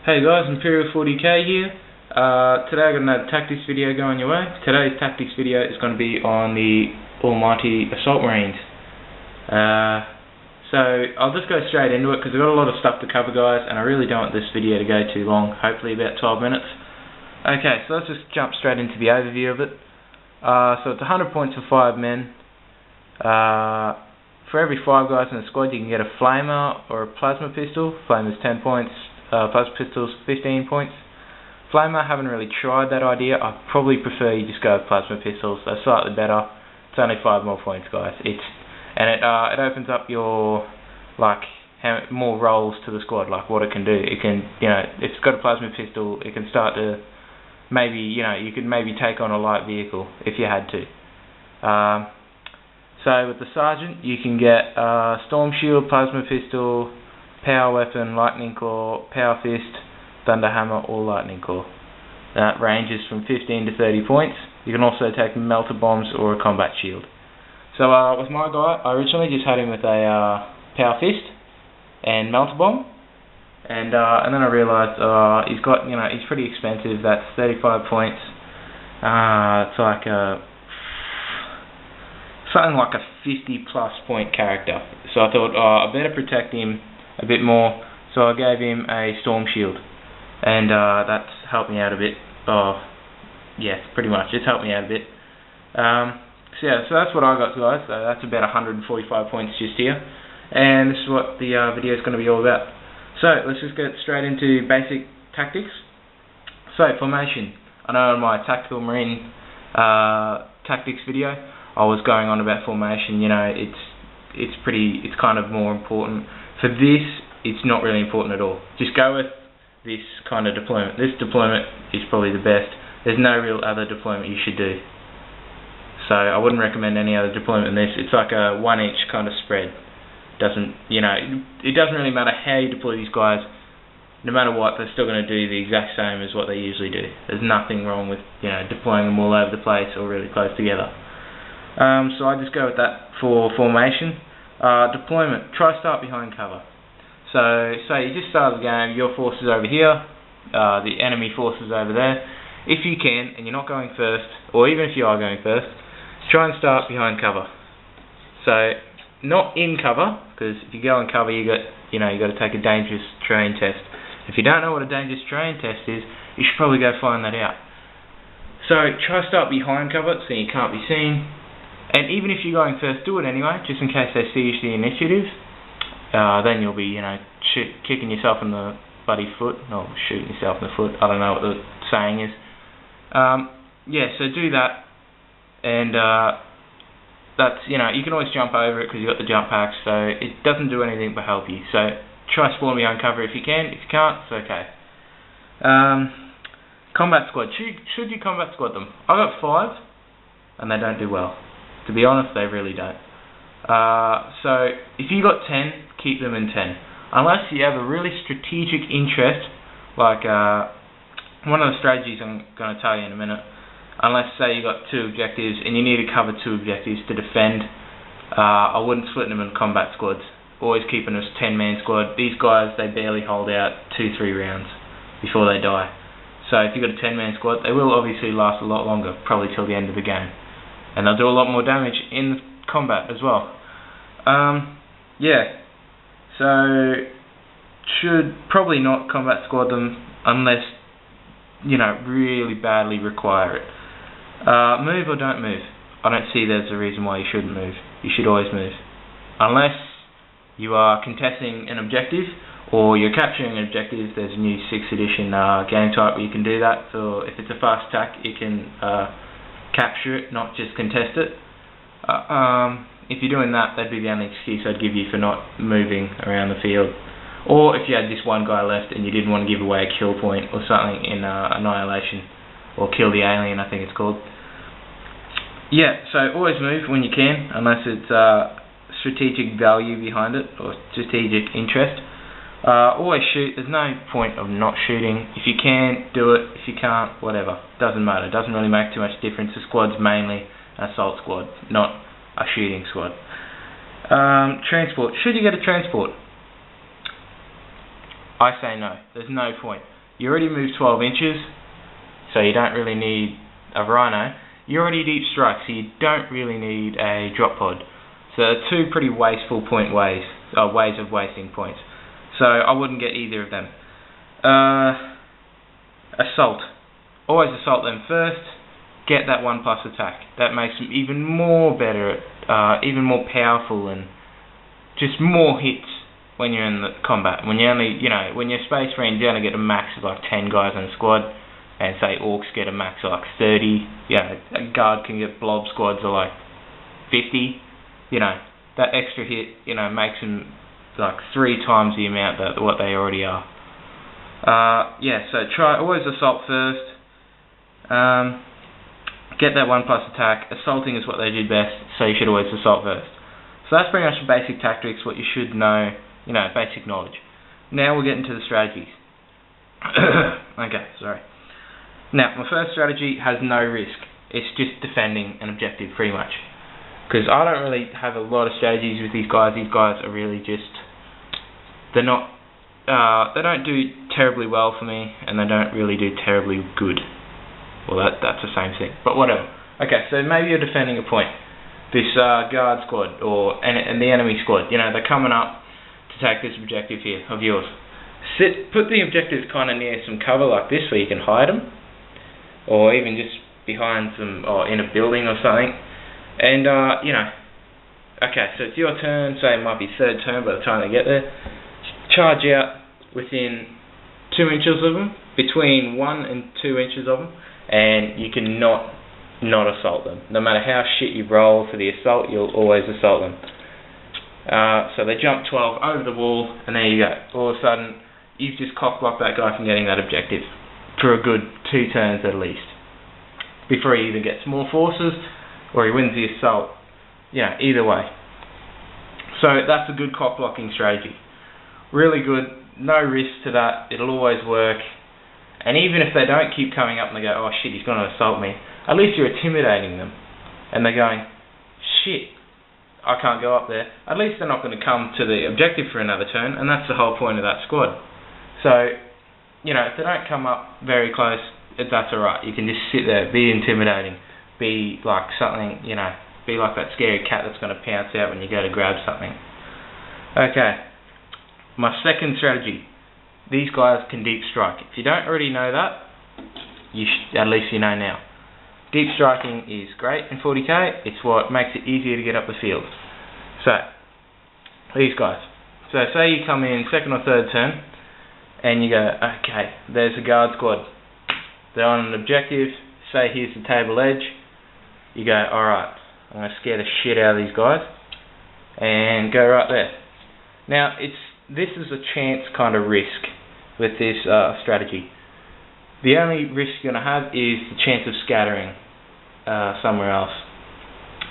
Hey guys, Imperial 40k here. Today I've got another tactics video going your way. Today's tactics video is going to be on the almighty Assault Marines. So I'll just go straight into it because I've got a lot of stuff to cover, guys, and I really don't want this video to go too long, hopefully about 12 minutes. Okay, so let's just jump straight into the overview of it. So it's 100 points for 5 men. For every 5 guys in the squad you can get a flamer or a plasma pistol. Flamer's 10 points. Plasma pistols 15 points. Flamer, I haven't really tried that idea. I probably prefer you just go with plasma pistols. They're slightly better. It's only 5 more points, guys. It opens up your more roles to the squad, like what it can do. It can, if it's got a plasma pistol, it can start to maybe, you could maybe take on a light vehicle if you had to. So with the sergeant, you can get storm shield, plasma pistol, power weapon, lightning claw, power fist, thunder hammer, or lightning claw. That ranges from 15 to 30 points. You can also take melter bombs or a combat shield. So with my guy, I originally just had him with a power fist and melter bomb, and then I realised he's got, he's pretty expensive. That's 35 points. It's like something like a 50+ point character. So I thought I better protect him a bit more, so I gave him a storm shield, and that's helped me out a bit. Yeah, pretty much, it's helped me out a bit. So that's what I got, guys. So that's about 145 points just here, and this is what the video is going to be all about. So let's just get straight into basic tactics. So formation. I know in my tactical marine tactics video I was going on about formation. It's kind of more important. For this, it's not really important at all. Just go with this kind of deployment. This deployment is probably the best. There's no real other deployment you should do. So I wouldn't recommend any other deployment than this. It's like a 1-inch kind of spread. It doesn't really matter how you deploy these guys. No matter what, they're still going to do the exact same as what they usually do. There's nothing wrong with deploying them all over the place or really close together. So I just go with that for formation. Deployment. Try start behind cover. So say you just started the game, your forces over here, the enemy forces over there. If you can, and you're not going first, or even if you are going first, try and start behind cover. So not in cover, because if you go in cover, you got to take a dangerous terrain test. If you don't know what a dangerous terrain test is, you should probably go find that out. So try start behind cover, so you can't be seen. And even if you're going first, do it anyway, just in case they siege the initiative. Then you'll be, kicking yourself in the bloody foot, or shooting yourself in the foot. I don't know what the saying is. Yeah, so do that, and that's, you can always jump over it because you've got the jump packs, so it doesn't do anything but help you. So try spawn behind cover if you can. If you can't, it's okay. Combat squad. Should you combat squad them? I've got 5, and they don't do well. To be honest, they really don't. So if you got 10, keep them in 10. Unless you have a really strategic interest, like one of the strategies I'm going to tell you in a minute. Unless, say, you got 2 objectives and you need to cover 2 objectives to defend, I wouldn't split them in combat squads. Always keep them as 10-man squad. These guys, they barely hold out 2-3 rounds before they die. So if you've got a 10-man squad, they will obviously last a lot longer, probably till the end of the game. And they'll do a lot more damage in combat as well. Yeah. So should probably not combat squad them unless really badly require it. Move or don't move. I don't see there's a reason why you shouldn't move. You should always move. Unless you are contesting an objective or you're capturing an objective. There's a new 6th edition game type where you can do that. So if it's a fast attack, you can capture it, not just contest it. If you're doing that, that'd be the only excuse I'd give you for not moving around the field. Or if you had just one guy left and you didn't want to give away a kill point or something in Annihilation, or Kill the Alien, I think it's called. Yeah, so always move when you can, unless it's strategic value behind it or strategic interest. Always shoot. There's no point of not shooting. If you can, do it. If you can't, whatever. Doesn't matter. Doesn't really make too much difference. The squad's mainly an assault squad, not a shooting squad. Transport. Should you get a transport? I say no. There's no point. You already moved 12 inches, so you don't really need a rhino. You already deep strike, so you don't really need a drop pod. So two pretty wasteful ways of wasting points. So I wouldn't get either of them. Assault. Always assault them first. Get that 1+ attack. That makes them even more better, even more powerful, and just more hits when you're in the combat. When you only, when you're Space Marines, you only get a max of like 10 guys in a squad, and say Orcs get a max of like 30. A Guard can get blob squads of like 50. That extra hit, makes them like 3 times the amount that what they already are. So try always assault first. Get that 1+ attack. Assaulting is what they do best, so you should always assault first. So that's pretty much the basic tactics, what you should know, basic knowledge. Now we'll get into the strategies. Okay, sorry. Now, my first strategy has no risk. It's just defending an objective, pretty much. Because I don't really have a lot of strategies with these guys. These guys are really just, they don't do terribly well for me, and they don't really do terribly good. Well, that's the same thing, but whatever. Okay, so maybe you're defending a point. This Guard squad, and the enemy squad, they're coming up to take this objective here, of yours. Put the objectives kind of near some cover like this, where you can hide them, or even just behind some, or in a building or something. And, okay, so it's your turn, say it might be third turn by the time they get there. Charge out within 2 inches of them, between 1 and 2 inches of them, and you can not assault them. No matter how shit you roll for the assault, you'll always assault them. So they jump 12 over the wall, and there you go. All of a sudden, you've just cock-blocked that guy from getting that objective for a good 2 turns at least, before he either gets more forces or he wins the assault. Either way. So that's a good cock-blocking strategy. Really good, no risk to that, it'll always work. And even if they don't keep coming up and they go, oh shit, he's going to assault me, at least you're intimidating them. And they're going, shit, I can't go up there. At least they're not going to come to the objective for another turn, and that's the whole point of that squad. So, if they don't come up very close, that's alright. You can just sit there, be intimidating, be like something, be like that scary cat that's going to pounce out when you go to grab something. Okay, my second strategy. These guys can deep strike. If you don't already know that, at least you know now. Deep striking is great in 40k. It's what makes it easier to get up the field. So, these guys. So say you come in second or third turn, and you go, okay, there's a Guard squad. They're on an objective. Say here's the table edge. You go, alright, I'm going to scare the shit out of these guys, and go right there. Now, this is a chance kind of risk with this strategy. The only risk you're going to have is the chance of scattering somewhere else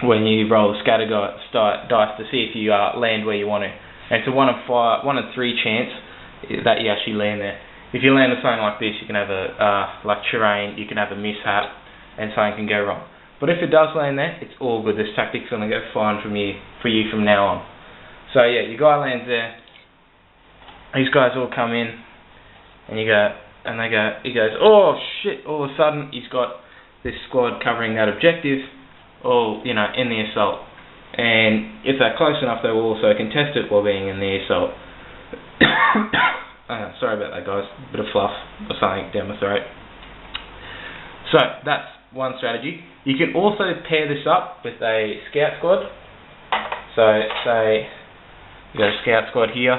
when you roll the scatter dice to see if you land where you want to. And it's a 1 in 3 chance that you actually land there. If you land on something like this, you can have like terrain, you can have a mishap, and something can go wrong. But if it does land there, it's all good. This tactic's going to go fine for you from now on. So yeah, your guy lands there. These guys all come in, and he goes, oh shit! All of a sudden, he's got this squad covering that objective, all in the assault. And if they're close enough, they will also contest it while being in the assault. Sorry about that, guys. Bit of fluff or something down my throat. So that's one strategy. You can also pair this up with a scout squad. So say you got a scout squad here,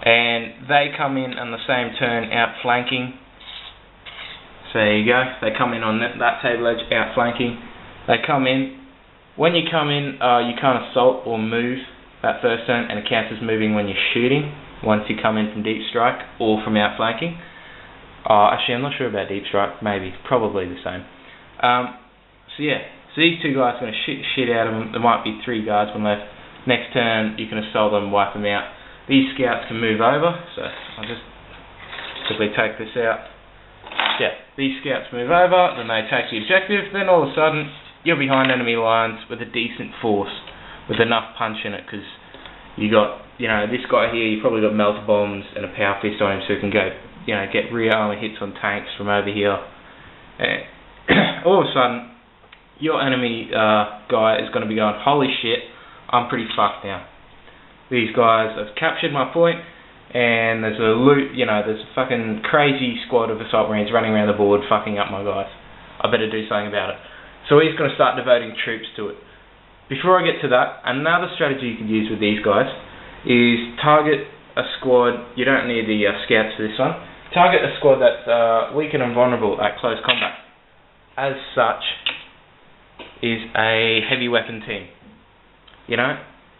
and they come in on the same turn outflanking. So there you go. They come in on that table edge outflanking. They come in. When you come in, you can't assault or move that first turn, and it counts as moving when you're shooting. Once you come in from deep strike or from outflanking. Actually, I'm not sure about deep strike. Maybe, probably the same. So these two guys are going to shoot the shit out of them. There might be 3 guardsmen left. Next turn, you can assault them, wipe them out. These scouts can move over. So I'll just quickly take this out. Yeah, these scouts move over, then they take the objective. Then all of a sudden, you're behind enemy lines with a decent force, with enough punch in it, because You got, this guy here, you probably got melter bombs and a power fist on him, so he can go, get rear armor hits on tanks from over here. And all of a sudden, your enemy guy is going to be going, holy shit, I'm pretty fucked now. These guys have captured my point, and there's there's a fucking crazy squad of assault marines running around the board fucking up my guys. I better do something about it. So he's going to start devoting troops to it. Before I get to that, another strategy you can use with these guys is target a squad. You don't need the scouts for this one. Target a squad that's weak and vulnerable at close combat. As such, is a heavy weapon team.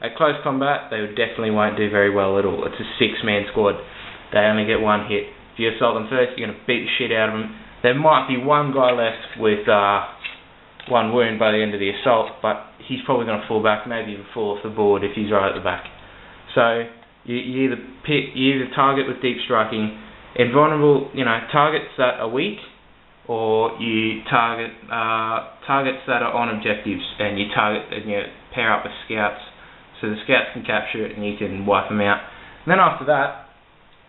At close combat, they definitely won't do very well at all. It's a 6-man squad. They only get one hit. If you assault them first, you're going to beat the shit out of them. There might be one guy left with one wound by the end of the assault, but he's probably going to fall back, maybe even fall off the board if he's right at the back. So you either target with deep striking, invulnerable, targets that are weak, or you target targets that are on objectives, and you pair up with scouts, so the scouts can capture it and you can wipe them out. And then after that,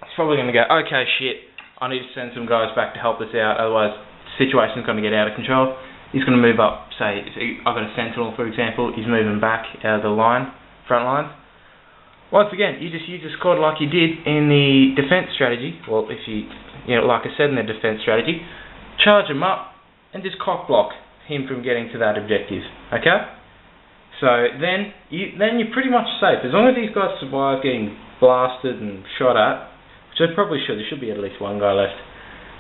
it's probably going to go, okay, shit, I need to send some guys back to help us out, otherwise the situation's going to get out of control. He's going to move up, say, I've got a sentinel, for example, he's moving back out of the front lines. Once again, you just use a squad like you did in the defense strategy. Well, if like I said in the defense strategy, charge him up and just cock block him from getting to that objective. Okay? So then you're pretty much safe. As long as these guys survive getting blasted and shot at, which they probably should, there should be at least one guy left,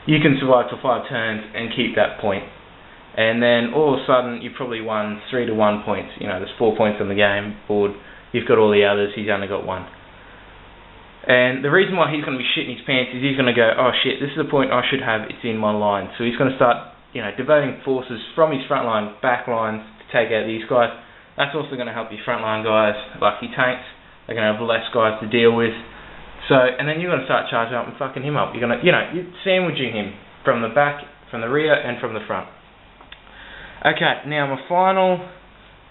you can survive for 5 turns and keep that point. And then all of a sudden you probably won 3-1 points. There's 4 points on the game board. You've got all the others, he's only got 1. And the reason why he's going to be shitting his pants is he's going to go, oh shit, this is the point I should have, it's in my line. So he's going to start, devoting forces from his front line, back lines to take out these guys. That's also going to help your front line guys, like your tanks. They're going to have less guys to deal with. So, and then you're going to start charging up and fucking him up. You're going to, you're sandwiching him from the back, from the rear, and from the front. Okay, now my final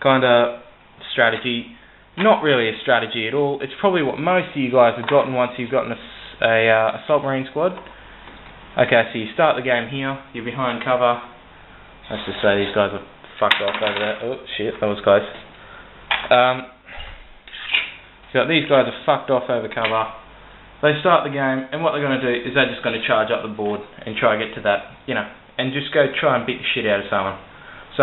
kind of strategy, not really a strategy at all. It's probably what most of you guys have gotten once you've gotten a assault marine squad. Okay, so you start the game here, you're behind cover. Let's just say these guys are fucked off over there. Oh shit, that was close. So these guys are fucked off over cover. They start the game, and what they're going to do is they're just going to charge up the board and try to get to that, and just go try and beat the shit out of someone. So,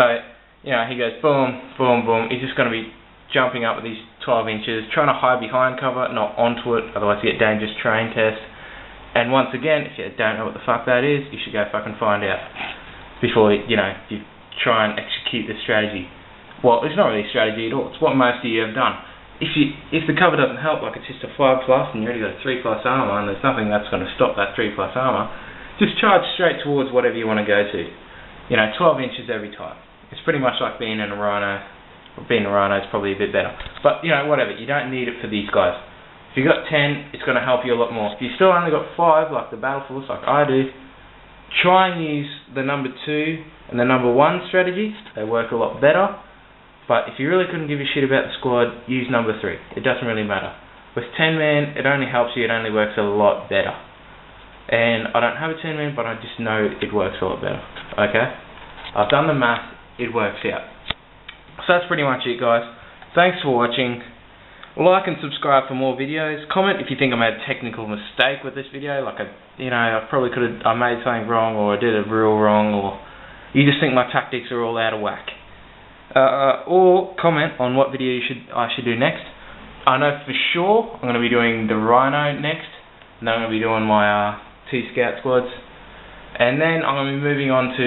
he goes boom, boom, boom. He's just going to be jumping up with these 12 inches, trying to hide behind cover, not onto it, otherwise you get dangerous terrain test. And once again, if you don't know what the fuck that is, you should go fucking find out before, you try and execute the strategy. Well, it's not really a strategy at all. It's what most of you have done. If the cover doesn't help, like it's just a 5+ and you already got a 3+ armor, and there's nothing that's going to stop that 3+ armor, just charge straight towards whatever you want to go to. 12 inches every time. It's pretty much like being in a rhino. Being a rhino is probably a bit better. But, whatever. You don't need it for these guys. If you got 10, it's going to help you a lot more. If you still only got 5, like the Battle Force, like I do, try and use the number 2 and the number 1 strategy. They work a lot better. But if you really couldn't give a shit about the squad, use number 3. It doesn't really matter. With 10-man, it only helps you. It only works a lot better. And I don't have a 10-man, but I just know it works a lot better. Okay? I've done the math. It works out. So that's pretty much it, guys. Thanks for watching. Like and subscribe for more videos. Comment if you think I made a technical mistake with this video, like I probably I made something wrong, or I did it real wrong, or you just think my tactics are all out of whack. Or comment on what video I should do next. I know for sure I'm going to be doing the Rhino next, and then I'm going to be doing my 2 scout squads. And then I'm going to be moving on to,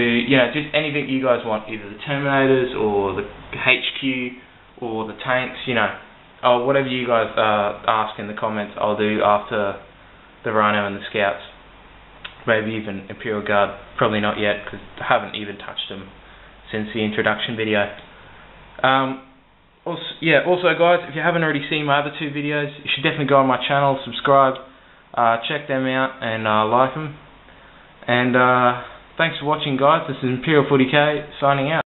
just anything you guys want, either the Terminators or the HQ or the tanks, whatever you guys ask in the comments, I'll do after the Rhino and the Scouts. Maybe even Imperial Guard, probably not yet, because I haven't even touched them since the introduction video. Also guys, if you haven't already seen my other 2 videos, you should definitely go on my channel, subscribe, check them out, and like them. And thanks for watching, guys. This is Imperial 40K signing out.